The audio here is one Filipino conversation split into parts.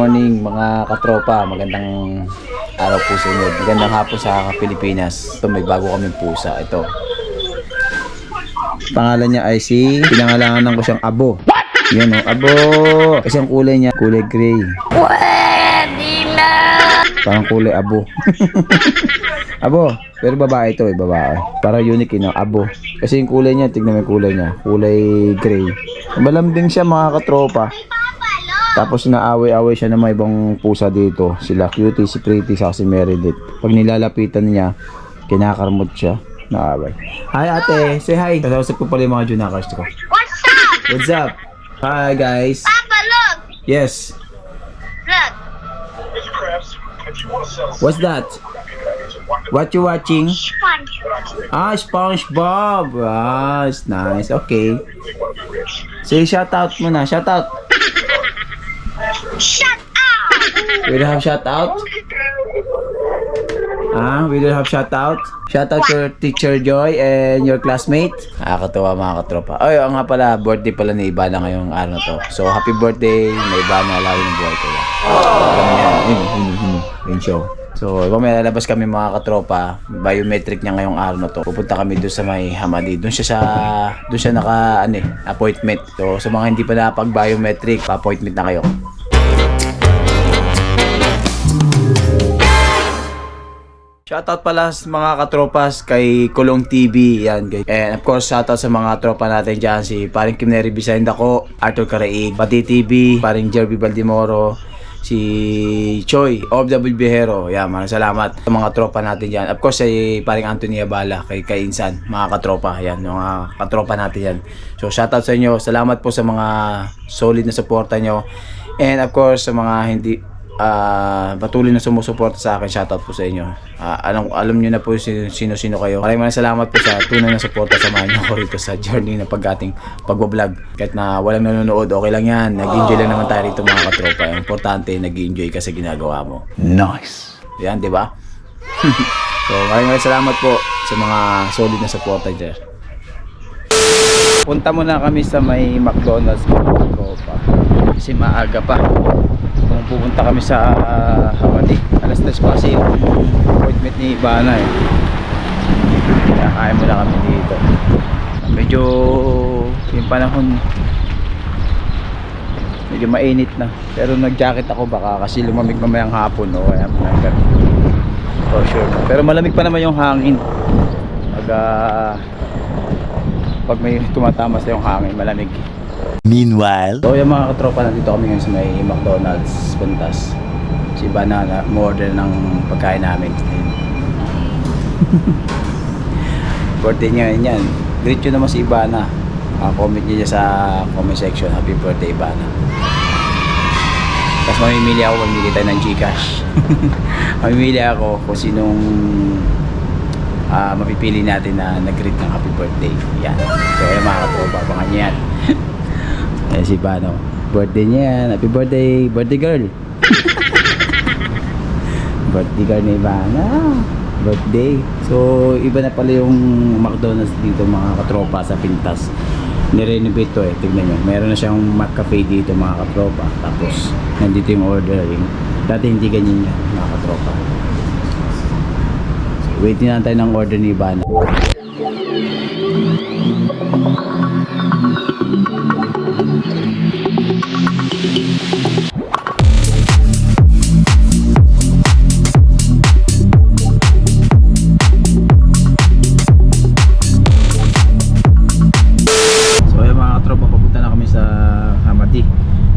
Morning mga katropa, magandang araw po sa inyo. Magandang hapon sa Pilipinas. Ito, may bago kaming pusa. Ito. Pangalan niya ay pinangalanan ko siyang Abo. Yan o, Abo. Kasi ang kulay niya, kulay gray. Pwede na! Parang kulay Abo. Abo, pero babae ito babae. Para unique Abo. Kasi yung kulay niya, tignan mo yung kulay niya. Kulay gray. Malambing siya mga katropa. Tapos naaway-away siya ng mga ibang pusa dito. Sila Cutie, si Pretty, sa si Meredith. Pag nilalapitan niya, kinakarmot siya. Naaway. Hi ate, say hi. Kasausap ko pala yung mga Junakers ko. What's up? What's up? Hi guys. Papa, look! Yes. Look! What's that? What you watching? Sponge. Ah, SpongeBob. Ah, it's nice. Okay. Say shout out muna. Shout out. Shut up! We don't have shout out? We don't have shout out? Shout out to Teacher Joy and your classmate. Nakakatawa mga katropa. Ay, nga pala, birthday pala ni Ibana ngayong araw na to. So, happy birthday na Ibana, lalo ng buhay ko yan. Yun show. So, may lalabas kami mga katropa, biometric niya ngayong araw na to. Pupunta kami doon sa may Hamadi. Doon siya naka appointment. So, sa mga hindi pa napag-biometric, pa-appointment na kayo. Shoutout pala sa mga katropas kay Kulong TV, yan guys. And of course, shoutout sa mga tropa natin dyan, si paring Kim Neri Bisenda ko, Arthur Caraig, Pati TV, paring Jerby Baldimoro, si Choi, OFW Bihero. Yan, maraming salamat sa mga tropa natin dyan. Of course, si paring Anthony Abala, kay Insan, mga katropa. Yan, mga katropa natin yan. So, shoutout sa inyo. Salamat po sa mga solid na suporta nyo. And of course, sa mga hindi patuloy na sumusuporta sa akin, shoutout po sa inyo. Alam nyo na po sino-sino kayo. Maraming salamat po sa tunay na suporta. Samahan nyo ako rito sa journey na pag-ating pagbablog. Kahit na walang nanonood, okay lang yan. Nag-enjoy lang naman tayo rito mga katropa. Ang importante, nag-enjoy ka sa ginagawa mo. Nice! Yan, di ba? So, maraming salamat po sa mga solid na suporta dyan. Punta muna kami sa may McDonald's mga katropa. Kasi maaga pa. Kung pupunta kami sa Hamadi, alas 3 pa kasi yung appointment ni Ibana kaya kaya muna kami dito. Medyo yung panahon medyo mainit na, pero nag-jacket ako baka kasi lumamig mamayang hapon o kaya for sure. Pero malamig pa naman yung hangin pag may tumatama sa yung hangin, malamig. Meanwhile, so yung mga katropa, nandito kami ngayon sa may McDonald's Puntas. Si Banana order ng pagkain namin. Birthday niya yan. Greet nyo naman si Ibana. Comment niya sa comment section. Happy birthday Ibana. Tapos mamimili ako, mamimili tayo ng Gcash. Mamimili ako kung sinong mapipili natin na nag-greet ng happy birthday. Yan. So yung mga katropa, baka niya yan. Eh si Bano, birthday niya yan. Happy birthday, birthday girl. Birthday girl ni Ivana. Birthday. So iba na pala yung McDonald's dito mga katropa sa Pintas. Nirenovate to tignan nyo. Meron na siyang McCafe dito mga katropa. Tapos nandito yung ordering. Dati hindi ganyan yan mga katropa. So, waiting na tayo ng order ni Ivana.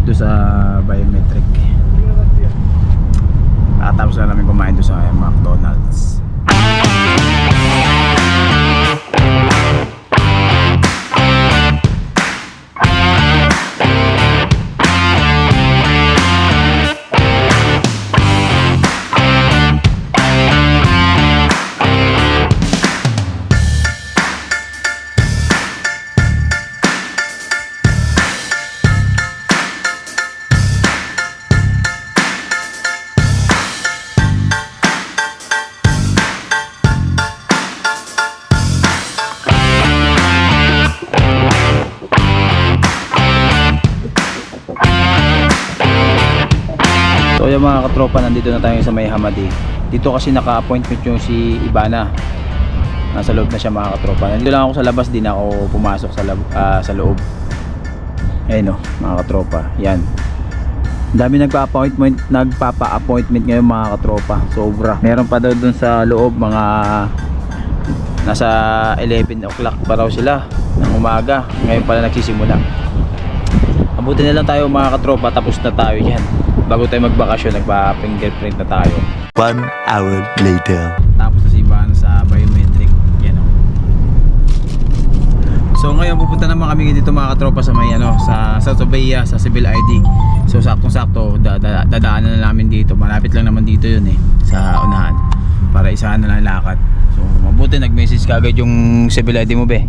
Doon sa biometric. Tapos na namin kumain doon sa McDonald's. So yung mga katropa, nandito na tayo sa may Hamadi. Dito kasi naka-appointment yung si Ibana. Nasa loob na siya mga katropa. Nandito lang ako sa labas, di na ako pumasok sa loob. Ayun o, mga katropa. Yan. Ang dami nagpapa-appointment ngayon mga katropa. Sobra. Meron pa daw dun sa loob mga nasa 11 o'clock pa raw sila ng umaga. Ngayon pala nagsisimula. Abutin na lang tayo mga katropa, tapos na tayo yan. Bago tayo magbakasyon, nagpa-fingerprint na tayo. 1 hour later. Tapos na si Ivan sa biometric. Yan o. So ngayon pupunta naman kami dito mga katropa sa may sa Sobeya, sa Civil ID. So saktong-sakto dadaanan na namin dito. Malapit lang naman dito yun sa unahan. Para isahan na lang lakad. So mabuti nag-message kagad yung Civil ID mo be.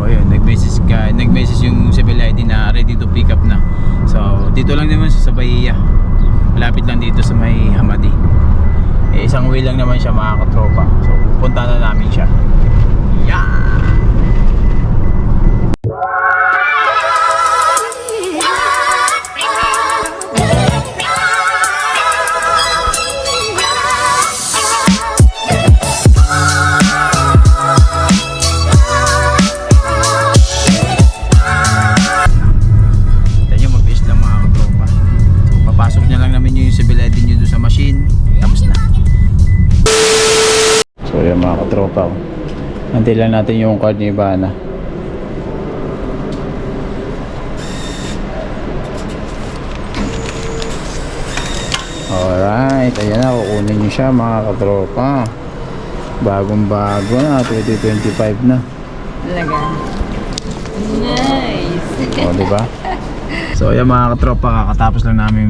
Oh yun, nag-message yung Civil ID na ready to pick up na. So dito lang naman sa Sobeya. Malapit lang dito sa may Hamadi. Isang way lang naman siya mga katropa. So punta na namin siya. Yeah. Katropa, antay lang natin yung card ni Ivana. Alright, ayan na, kukunin nyo siya mga katropa. Bagong bago na, 2025 na. Talaga. Nice. O, diba? So ayan mga katropa, kakatapos lang namin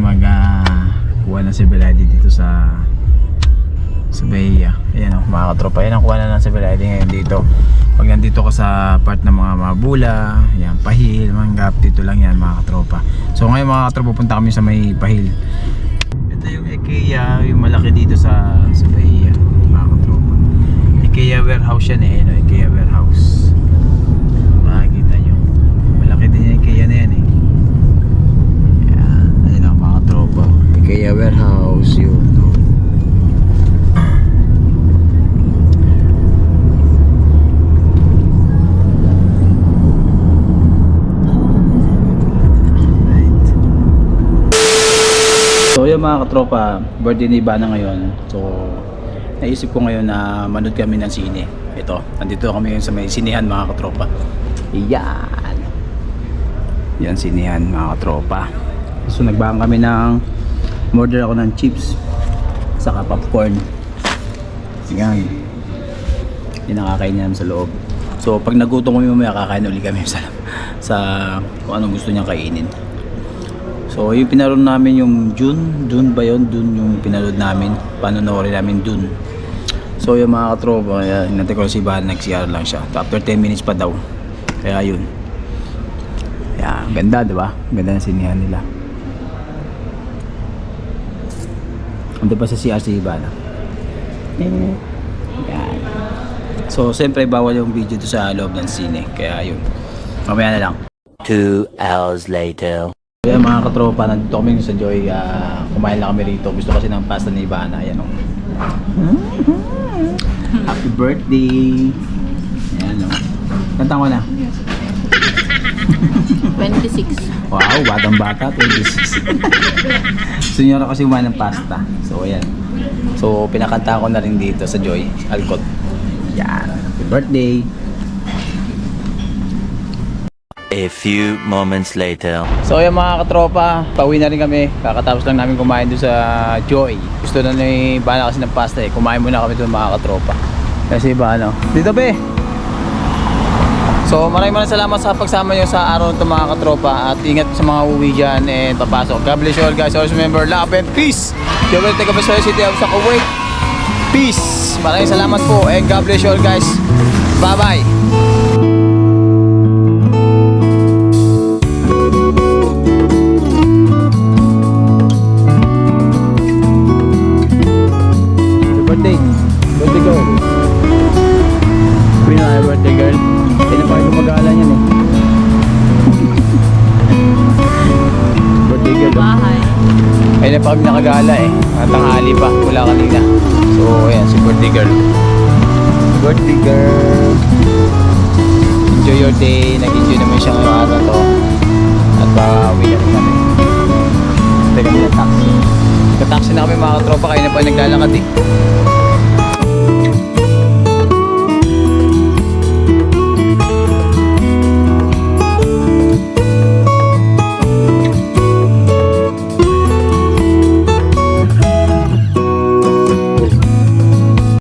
kuha ng civil ID dito sa Sobeya. Ayan o mga katropa, yan ang kuha na ng civil ID ngayon dito. Pag nandito ka sa part ng mga Mabula, yan, Pahil, Manggap, dito lang yan mga katropa. So ngayon mga katropa, punta kami sa may Pahil. Ito yung IKEA, yung malaki dito sa Sobeya mga katropa. IKEA warehouse yan IKEA warehouse. Makikita nyo, malaki din yung IKEA na yan Yan, ayun o mga katropa, IKEA warehouse yun. So yung mga katropa, birthday ni Ivana ngayon. So naisip ko ngayon na manood kami ng sine. Ito, nandito kami ngayon sa may sinehan mga katropa. Yan. Yan sinehan mga katropa. So nagbahan kami ng order ako ng chips saka popcorn. Yan. Yung nakakain namin sa loob. So pag nagutom kami mamaya, kakain ulit kami sa kung anong gusto niyang kainin. So yung pinanood namin yung Dune ba yun? Dune yung pinanood namin. Panonoorin namin Dune. So yung mga katropa, hinantay ko si Ivan, nag-CR lang siya. After 10 minutes pa daw. Kaya yun. Yan, ganda diba? Ganda ng sinihan nila. Ando pa sa CR si Ivan. Yan. So siyempre bawal yung video to sa loob ng sine. Kaya yun. Mamaya na lang. 2 hours later. Kaya mga katropa, nandito kami sa Joy, kumain lang kami rito. Gusto kasi ng pasta ni Ivana. Ayan o. Happy birthday! Ayan o. Kanta ko na. 26. Wow, batang bata, 26. Sunyora kasi kumain ng pasta. So ayan. So pinakanta ko na rin dito sa Joy, Alcott. Yan. Happy birthday! A few moments later. So yung mga katropa, pauwi na rin kami. Kakatapos lang namin kumain doon sa Joy. Gusto na ni Bana kasi ng pasta Kumain muna kami doon mga katropa. Kasi ba dito be. So maraming salamat sa pagsama nyo sa araw nito mga katropa. At ingat sa mga uwi dyan and papasok. God bless you all guys. Always remember, love and peace. Yo, welcome to the city of Kuwait. Peace. Maraming salamat po and God bless you all guys. Bye bye. Birthday girl. Sabi na birthday girl. Hindi na pa kayo gumagala yan birthday girl. Bahay. Ayun na pa kami nakagala eh. Tanghali pa, mula kanina. So, ayan, si birthday girl. Birthday girl. Enjoy your day. Nag-enjoy naman siya ngayong araw to. At pauwi na rin kami. Teka nila taxi. Nagka-taxi na kami mga katropa. Kaya na pa naglalakad eh.